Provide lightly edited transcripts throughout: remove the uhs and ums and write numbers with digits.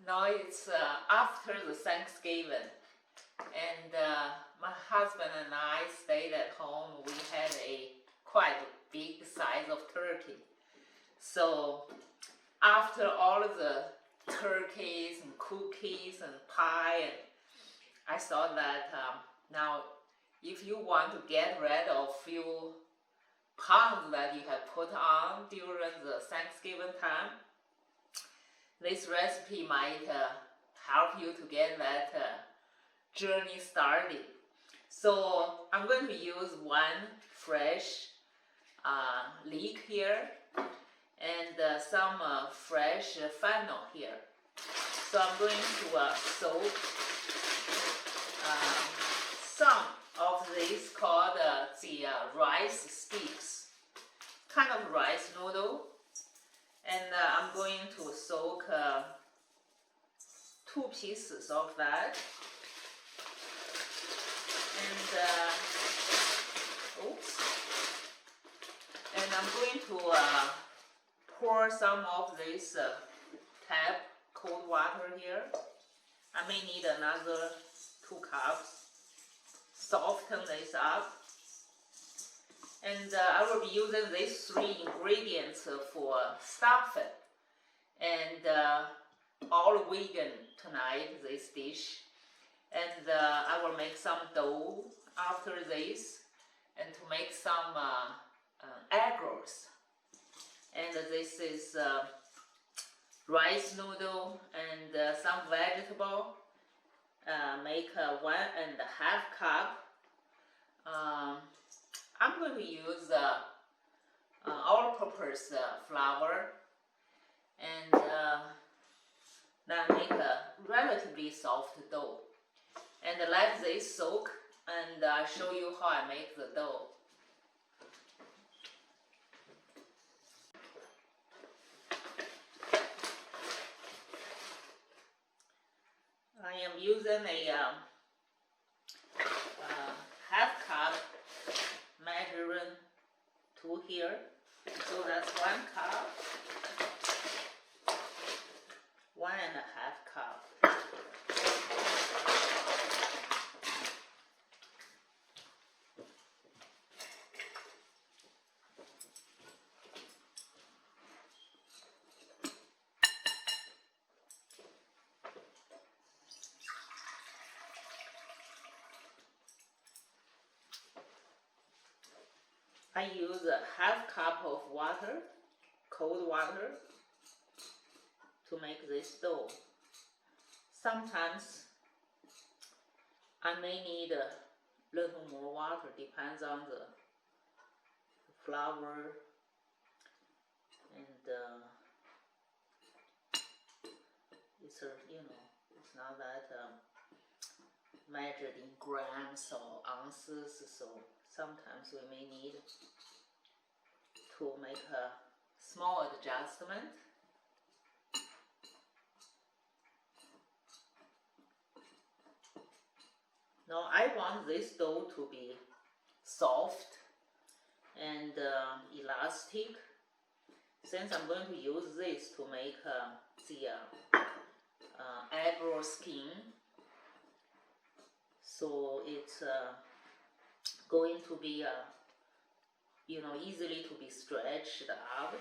Now it's after the Thanksgiving, and my husband and I stayed at home. We had a quite big size of turkey. So after all of the turkeys and cookies and pie, and I thought that now if you want to get rid of few pounds that you have put on during the Thanksgiving time, this recipe might help you to get that journey started. So I'm going to use one fresh leek here and some fresh fennel here. So I'm going to soak some of this called the rice sticks, kind of rice noodle. And I'm going to soak 2 pieces of that. And I'm going to pour some of this tap cold water here. I may need another 2 cups. Soften this up. And I will be using these 3 ingredients for stuffing. And all vegan tonight, this dish. And I will make some dough after this, and to make some egg rolls. And this is rice noodle and some vegetable. Make 1.5 cup. I'm going to use all-purpose flour, and then make a relatively soft dough. And let this soak, and I'll show you how I make the dough. I am using a 1/2 cup measuring tool here. So that's 1 cup, 1.5 cup. I use 1/2 cup of water, cold water, to make this dough. Sometimes I may need a little more water, depends on the flour, and it's it's not that measured in grams or ounces, so sometimes we may need to make a small adjustment. Now I want this dough to be soft and elastic, since I'm going to use this to make the egg roll skin. So it's going to be easily to be stretched out.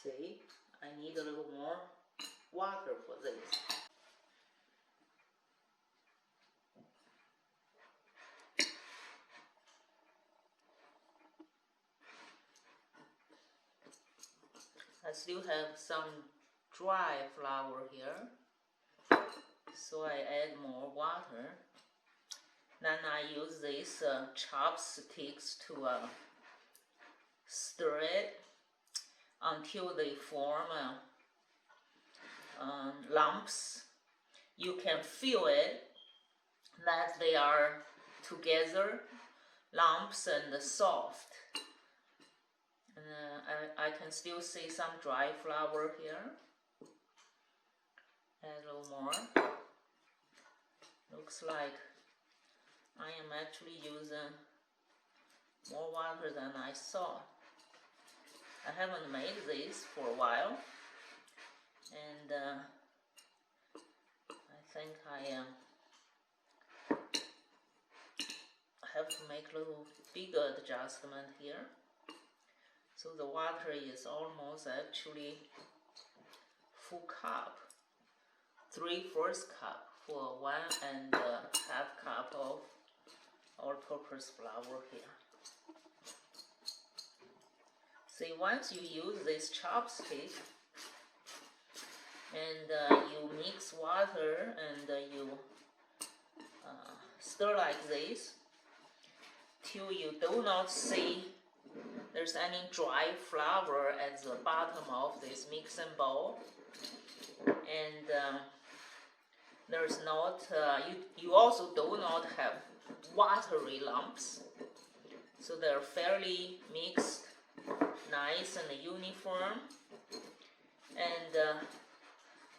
See, I need a little more water for this. I still have some dry flour here, so I add more water. Then I use these chopsticks to stir it until they form lumps. You can feel it that they are together, lumps and soft. And I can still see some dry flour here. Add a little more. Looks like I am actually using more water than I thought. I haven't made this for a while, and I think I have to make a little bigger adjustment here. So the water is almost actually full cup, 3/4 cup for 1.5 cup of all-purpose flour here. See, once you use this chopstick and you mix water and you stir like this till you do not see there's any dry flour at the bottom of this mixing bowl, and there's not you also do not have watery lumps, so they're fairly mixed, nice and uniform. And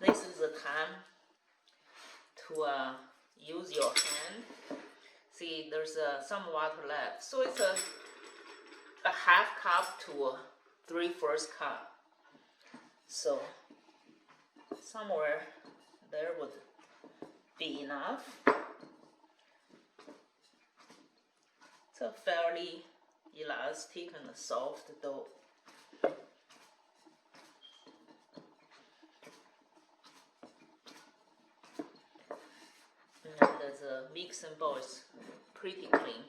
this is the time to use your hand. See, there's some water left, so it's a 1/2 cup to 3/4 cup. So somewhere there would be enough. It's a fairly elastic and soft dough. And the mixing bowl is pretty clean.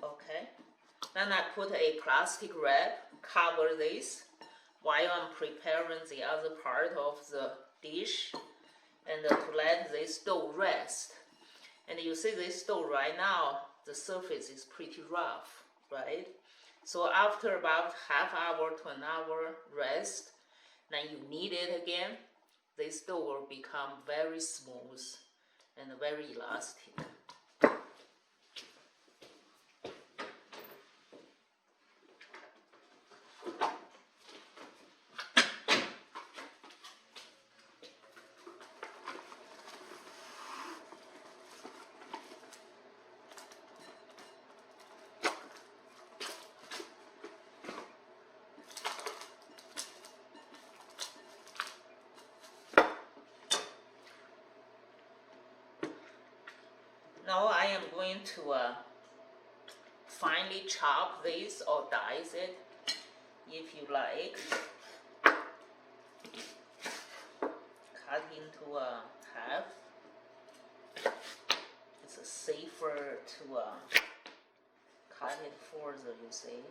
Okay, then I put a plastic wrap, cover this while I'm preparing the other part of the dish, and to let this dough rest. And you see this dough right now, the surface is pretty rough, right? So after about 1/2 hour to an hour rest, then you knead it again, this dough will become very smooth and very elastic. Now I am going to finely chop this or dice it if you like. Cut into half. It's safer to cut it further, you see.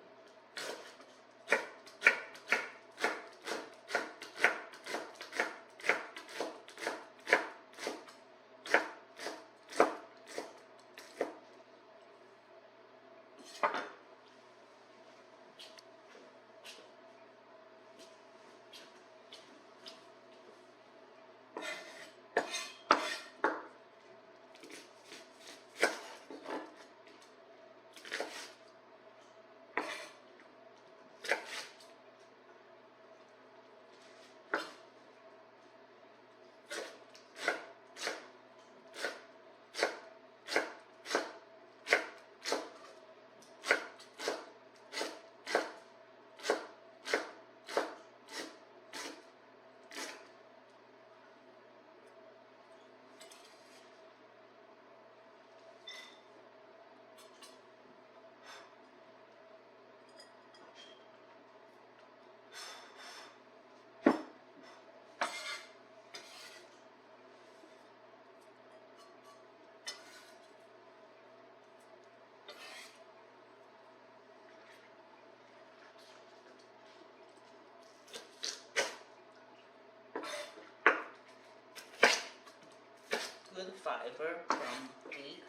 Good fiber from egg.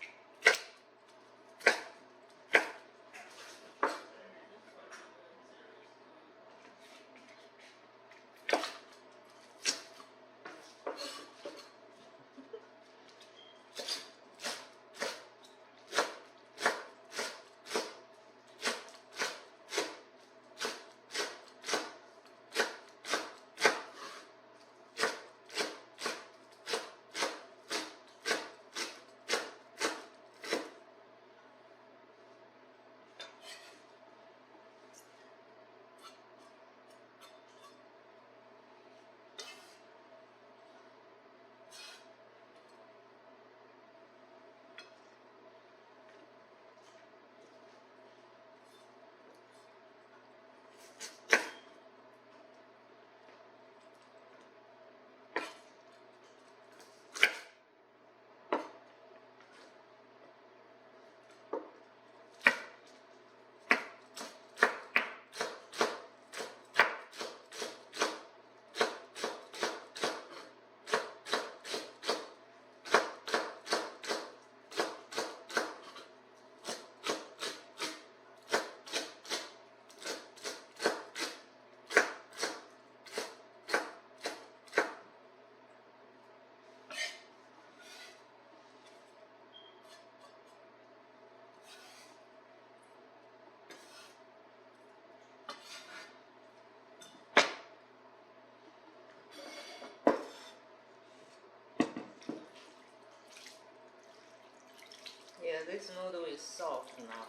This noodle is soft now.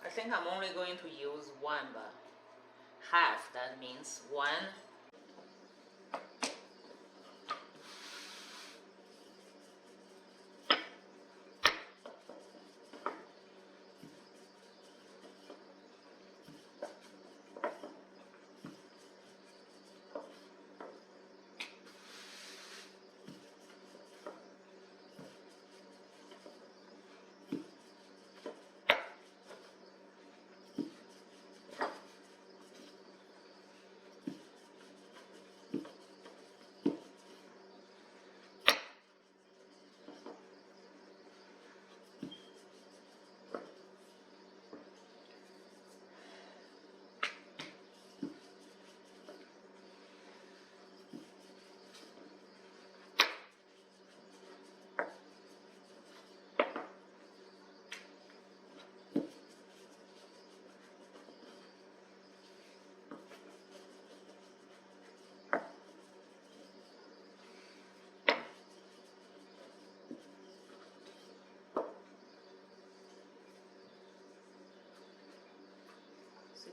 I think I'm only going to use one, but half, that means one.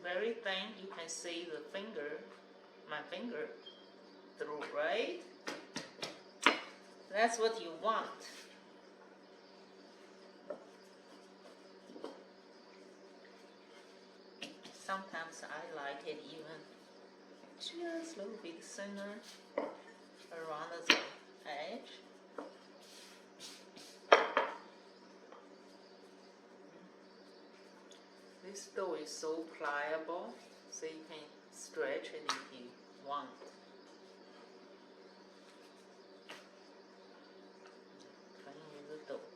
Very thin, you can see the finger, my finger through, right? That's what you want. Sometimes I like it even just a little bit thinner around the edge. This dough is so pliable, so you can stretch it if you want. Playing with the dough.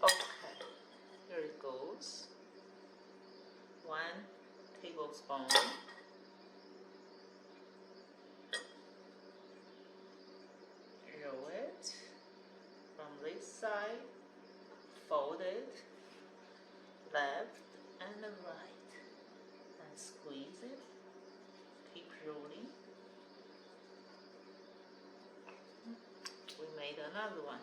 Okay, here it goes. 1 tablespoon. Roll it from this side, fold it left and right, and squeeze it, keep rolling. We made another one.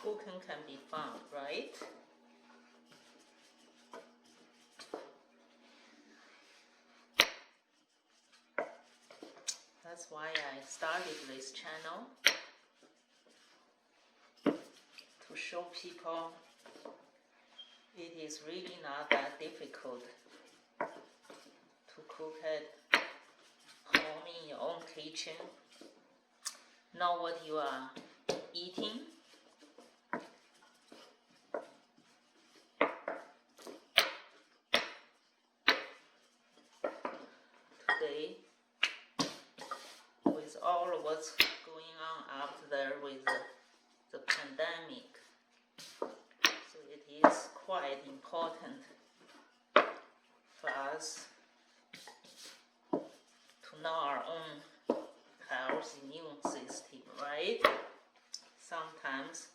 Cooking can be fun, right? That's why I started this channel, to show people it is really not that difficult to cook at home in your own kitchen. Know what you are eating. Today, with all of what's going on out there with the pandemic, so it is quite important for us to know our own health, immune system, right? Sometimes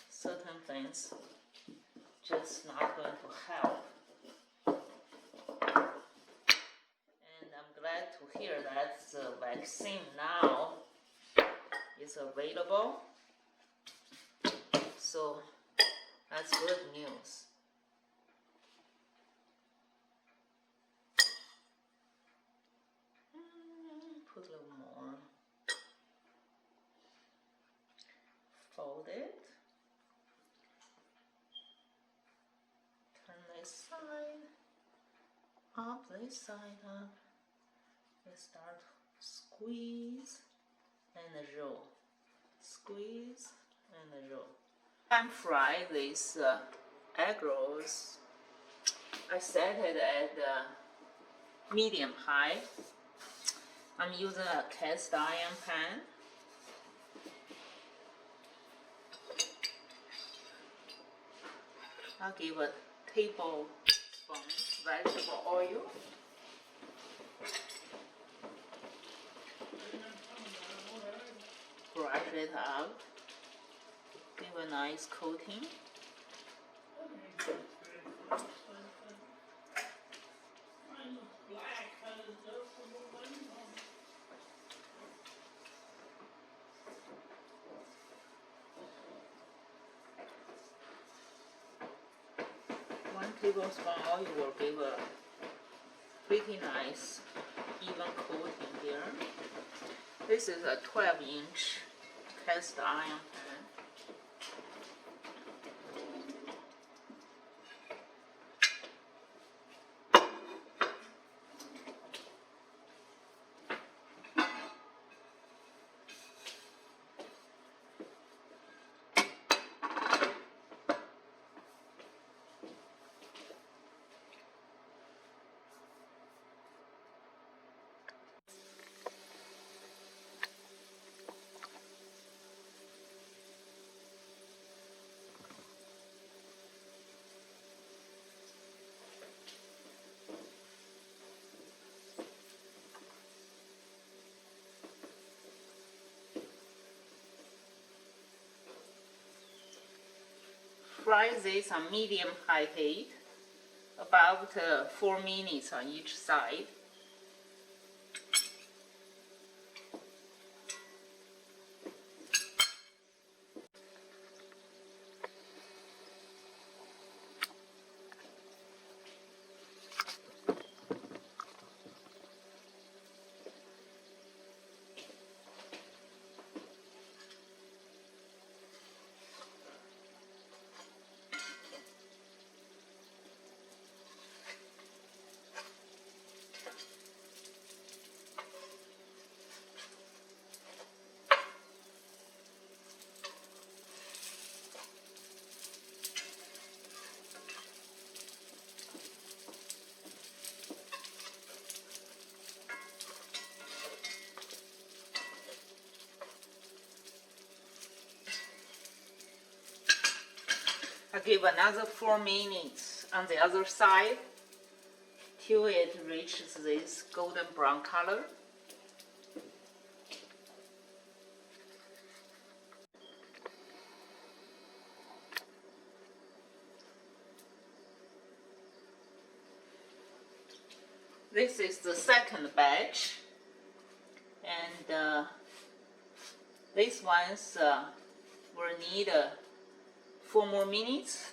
certain things just not going to help. And I'm glad to hear that the vaccine now is available. So that's good news. Put a little more. Fold it. Turn this side up, this side up. We start squeeze and roll. Squeeze and roll. Pan fry this egg rolls. I set it at medium high. I'm using a cast iron pan. I'll give a tablespoon vegetable oil. Brush it out. Give a nice coating. One tablespoon oil will give a pretty nice even coating there. This is a 12-inch cast iron pan. Fry this on medium-high heat, about 4 minutes on each side. I give another 4 minutes on the other side till it reaches this golden brown color. This is the second batch, and these ones will need 4 more minutes.